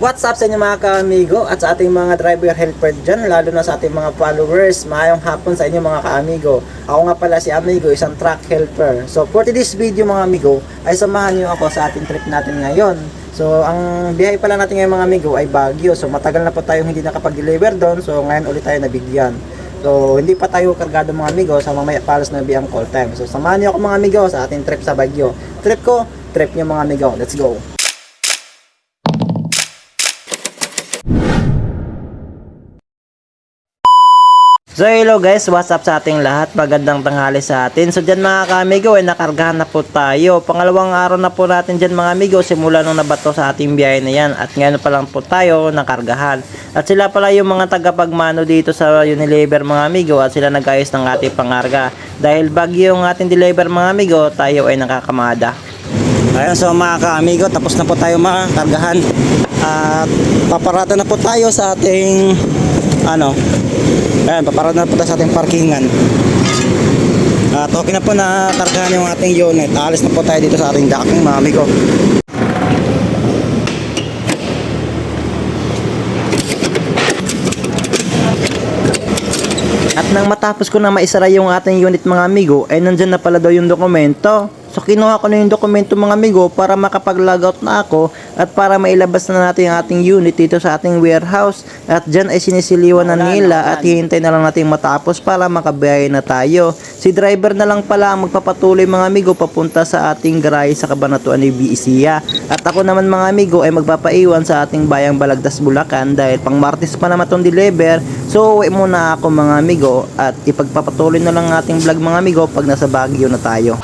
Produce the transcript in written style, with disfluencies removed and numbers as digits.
What's up sa inyo mga kaamigo at sa ating mga driver helper dyan, lalo na sa ating mga followers. Maayong hapon sa inyo mga kaamigo. Ako nga pala si Amigo, isang truck helper. So for today's video mga amigo, ay samahan nyo ako sa ating trip natin ngayon. So ang biyahe pala natin ngayon mga amigo ay Baguio. So matagal na po tayong hindi nakapag-deliver doon. So ngayon ulit tayo nabigyan. So hindi pa tayo kargado mga amigo sa mamaya palos na biyang call time. So samahan nyo ako mga amigo sa ating trip sa Baguio. Trip ko, trip nyo mga amigo. Let's go! So hello guys, what's up sa ating lahat? Magandang tanghali sa atin. So dyan mga ka-amigo, ay nakargahan na po tayo. Pangalawang araw na po natin dyan mga amigo, simula nung nabato sa ating biyahe na yan. At ngayon pa lang po tayo nakargahan. At sila pala yung mga tagapagmano dito sa Unilever mga amigo. At sila nag-ayos ng ating pangarga. Dahil Baguio yung ating deliver mga amigo, tayo ay nakakamada. Ayun, so mga ka-amigo, tapos na po tayo makargahan. At paparada na po tayo sa ating ayan, paparada na po tayo sa ating parkingan. At okay na po na kargahan yung ating unit. Alis na po tayo dito sa ating docking mga amigo. At nang matapos ko na maisara yung ating unit mga amigo, ay nandyan na pala daw yung dokumento. So kinuha ko na yung dokumento mga amigo para makapag-logout na ako at para mailabas na natin yung ating unit dito sa ating warehouse. At dyan ay sinisiliwan na nila at hihintay na lang natin matapos para makabiyahe na tayo. Si driver na lang pala ang magpapatuloy mga amigo papunta sa ating garahe sa Cabanatuan ni Bisiya. At ako naman mga amigo ay magpapaiwan sa ating bayang Balagtas, Bulacan dahil pang Martes pa naman itong deliver. So uwi muna ako mga amigo at ipagpapatuloy na lang ating vlog mga amigo pag nasa Baguio na tayo.